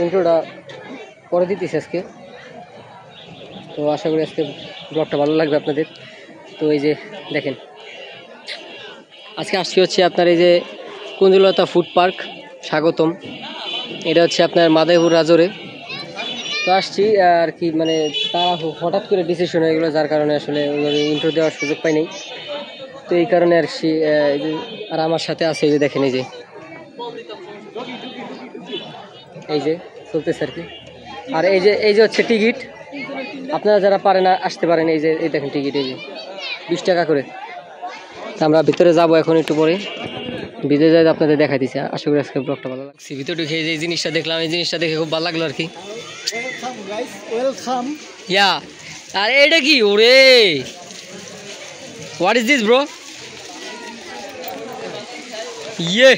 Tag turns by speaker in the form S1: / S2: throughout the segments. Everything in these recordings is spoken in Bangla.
S1: ইন্ট্রোটা করে দিতেছি আজকে। তো আশা করি আজকে ব্লগটা ভালো লাগবে আপনাদের। তো এই যে দেখেন, আজকে আসছি হচ্ছে আপনার এই যে কুঞ্জলতা ফুড পার্ক স্বাগতম। এটা হচ্ছে আপনার মাদারীপুর রাজরে। তো আসছি আর কি, মানে তারা হঠাৎ করে ডিসিশন হয়ে গেলো, যার কারণে আসলে ইন্ট্রো দেওয়ার সুযোগ পাইনি। তো এই কারণে আর কি, আর আমার সাথে আছে এই যে দেখেন, এই যে চলতেছে আর কি। আর এই যে হচ্ছে টিকিট, আপনারা যারা পারেন আসতে পারেন। এই যে এই দেখেন টিকিট, এই যে 20 টাকা করে। তা আমরা ভিতরে যাবো এখন একটু পরে, ভিতরে যাই আপনাদের দেখাই দিচ্ছি। আশা করি আজকে ব্লগটা ভালো লাগছে। ভিতরে ঢুকে এই জিনিসটা দেখলাম, এই জিনিসটা দেখে খুব ভালো লাগলো আর কি। ইয়া, আর এটা কি ওরে, হোয়াট ইজ দিস ব্রো? ইয়ে,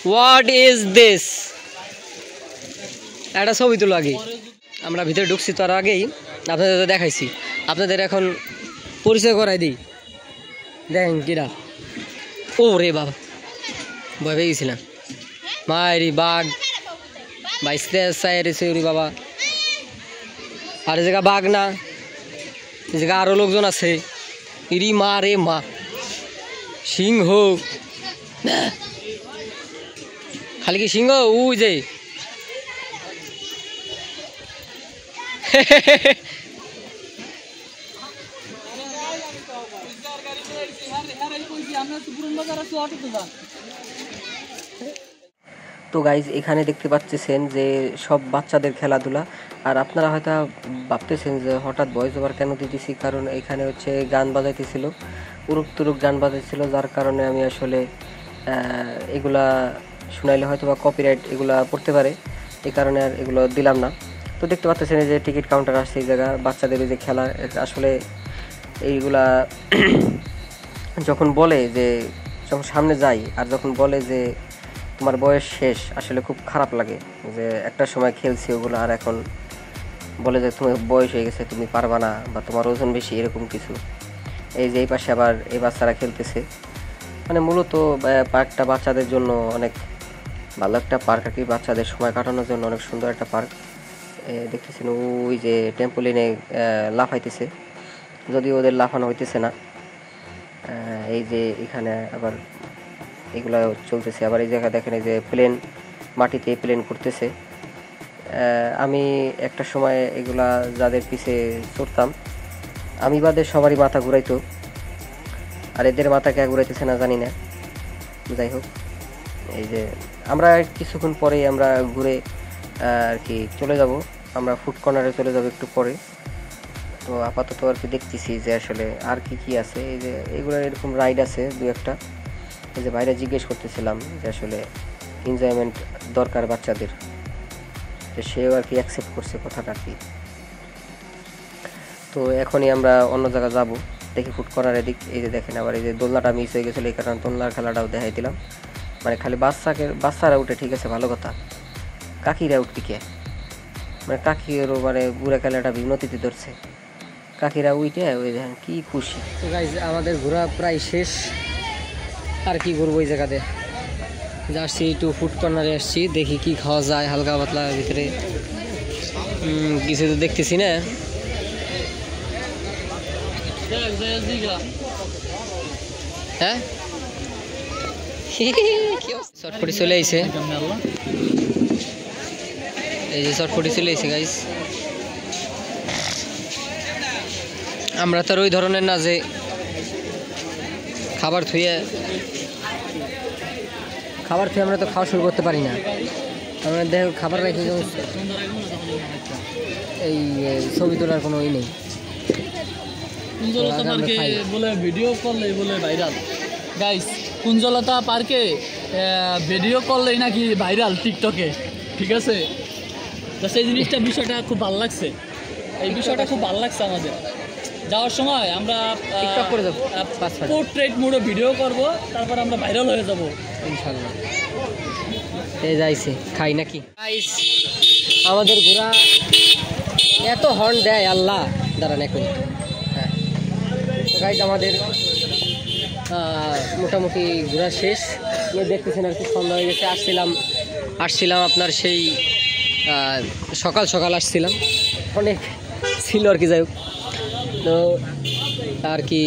S1: হোয়াট ইজ দিস? একটা ছবি তুলো আগে। আমরা ভিতরে ঢুকছি তার আগেই আপনাদের দেখাইছি। আপনাদের এখন পরিচয় করাই দিই। দেখেন কিরা, ও রে বাবা, ভয় পেয়ে গেছিলাম। মায়েরি বাঘ বাইরে বাবা। আর এই জায়গা বাঘ না, এই জায়গা আরো লোকজন আছে। ইরি মা রে মা, সিংহ, খালি কি সিংহ? ওই যে তো গাইজ এখানে দেখতে পাচ্ছেন যে সব বাচ্চাদের খেলাধুলা। আর আপনারা হয়তো ভাবতেছেন যে হঠাৎ ভয়েস ওভার কেন দিতেছি, কারণ এখানে হচ্ছে গান বাজাইতেছিল, উরুক তুরুক গান বাজাইছিল, যার কারণে আমি আসলে এগুলা শুনাইলে হয়তো বা কপিরাইট এগুলা পড়তে পারে, এই কারণে আর এগুলো দিলাম না। তো দেখতে পাচ্ছেন যে টিকিট কাউন্টার আসছে এই জায়গা, বাচ্চাদের যে খেলা। আসলে এইগুলা যখন বলে যে, যখন সামনে যাই আর যখন বলে যে তোমার বয়স শেষ, আসলে খুব খারাপ লাগে যে একটা সময় খেলছি ওগুলো, আর এখন বলে যে তোমার বয়স হয়ে গেছে, তুমি পারবা না, বা তোমার ওজন বেশি, এরকম কিছু। এই যে এই পাশে আবার এই বাচ্চারা খেলতেছে। মানে মূলত পার্কটা বাচ্চাদের জন্য অনেক ভালো একটা পার্ক আর কি, বাচ্চাদের সময় কাটানোর জন্য অনেক সুন্দর একটা পার্ক। দেখতেছেন ওই যে ট্যাম্পোলিনে লাফাইতেছে, যদিও ওদের লাফানো হইতেছে না। এই যে এখানে আবার এগুলা চলতেছে। আবার এই জায়গায় দেখেন এই যে প্লেন, মাটিতে প্লেন করতেছে। আমি একটা সময় এগুলা যাদের পিছে চড়তাম, আমি বাদে সবারই মাথা ঘুরাইতো, আর এদের মাথা কে ঘুরাইতেছে না জানি না। যাই হোক, এই যে আমরা কিছুক্ষণ পরেই আমরা ঘুরে আর কি চলে যাব, আমরা ফুড কর্নারে চলে যাব একটু পরে। তো আপাতত আর কি দেখতেছি যে আসলে আর কি আছে। এই যে এগুলো এরকম রাইড আছে দু একটা। এই যে বাইরে জিজ্ঞেস করতেছিলাম যে আসলে এনজয়মেন্ট দরকার বাচ্চাদের, যে সেও আর কি অ্যাকসেপ্ট করছে কথাটা আর কি। তো এখনই আমরা অন্য জায়গায় যাব, দেখি ফুড কর্নারের দিক। এই যে দেখেন আবার এই যে দোলনাটা মিস হয়ে গেছিলো, এই কারণে দোলনার খেলাটাও দেখাই দিলাম। মানে খালি বাচ্চারা উঠে, ঠিক আছে ভালো কথা, কাকিরা উঠবি কে? মানে কাকিরও মানে বুড়া খেলাটা বিনতিতে ধরছে, কাকিরা উইটে ওই দেখেন কি খুশি। তো গাইজ আমাদের ঘোরা প্রায় শেষ, আর কি ঘুরবো এই জায়গাতে। আসছি একটু ফুড কর্নারে আসছি, দেখি কি খাওয়া যায় হালকা পাতলা ভিতরে। কিছু তো দেখতেছি না। হ্যাঁ চটপটি চলে আইছে, এই যে চটপটি চলে আইছে গাইজ। আমরা তো ওই ধরনের না যে খাবার থুয়ে আমরা তো খাওয়া শুরু করতে পারি না। আমরা দেখো খাবার রেখে এই ছবি তোলার কোনো নেই। বলে ভিডিও করলে বলে ভাইরাল গাইস।
S2: কুঞ্জলতা পার্কে ভিডিও করলেই নাকি ভাইরাল টিকটকে, ঠিক আছে? তো সেই বিষয়টা খুব ভালো লাগছে, এই বিষয়টা খুব ভালো লাগছে। আমাদের যাওয়ার সময় আমরা
S1: টিকটক করে যাবো,
S2: পোর্ট্রেট মোডে ভিডিও করব, তারপর আমরা ভাইরাল হয়ে যাব
S1: ইনশাল্লাহ। এই যাইছে খাই নাকি আমাদের ঘোরা এত হর্ন দেয় আল্লাহ, দাঁড়ান এখন। হ্যাঁ, তো গাইজ আমাদের মোটামুটি ঘোরা শেষ। দেখতেছেন আর কি সন্ধ্যা হয়ে গেছে। আসছিলাম আপনার সেই সকাল সকাল আসছিলাম, অনেক ছিল আর কি। যাই হোক, তো আর কি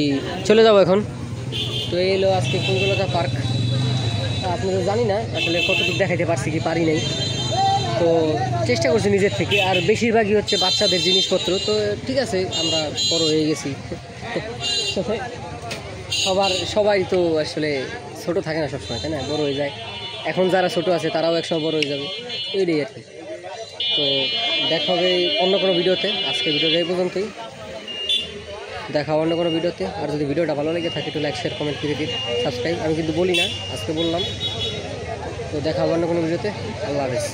S1: চলে যাব এখন। তো এই হলো আজকে কুঞ্জলতা পার্ক। আপনাদের জানি না আসলে কতটুকু দেখাইতে পারছি কি পারি নাই, তো চেষ্টা করছি নিজের থেকে। আর বেশিরভাগই হচ্ছে বাচ্চাদের জিনিসপত্র। তো ঠিক আছে, আমরা বড় হয়ে গেছি, সবাই তো আসলে ছোট থাকে না সবসময়, তাই না? বড় হয়ে যায়। এখন যারা ছোট আছে তারাও একসময় বড় হয়ে যাবে, এইটাই আর কি। তো দেখা হবে অন্য কোনো ভিডিওতে। আজকে ভিডিওটা এই পর্যন্তই, দেখা অন্য কোনো ভিডিওতে। আর যদি ভিডিওটা ভালো লেগে থাকে একটু লাইক, শেয়ার, কমেন্ট করে দিন, সাবস্ক্রাইব। আমি কিন্তু বলি না, আজকে বললাম। তো দেখা হবে অন্য কোনো ভিডিওতে। আল্লাহ হাফেজ।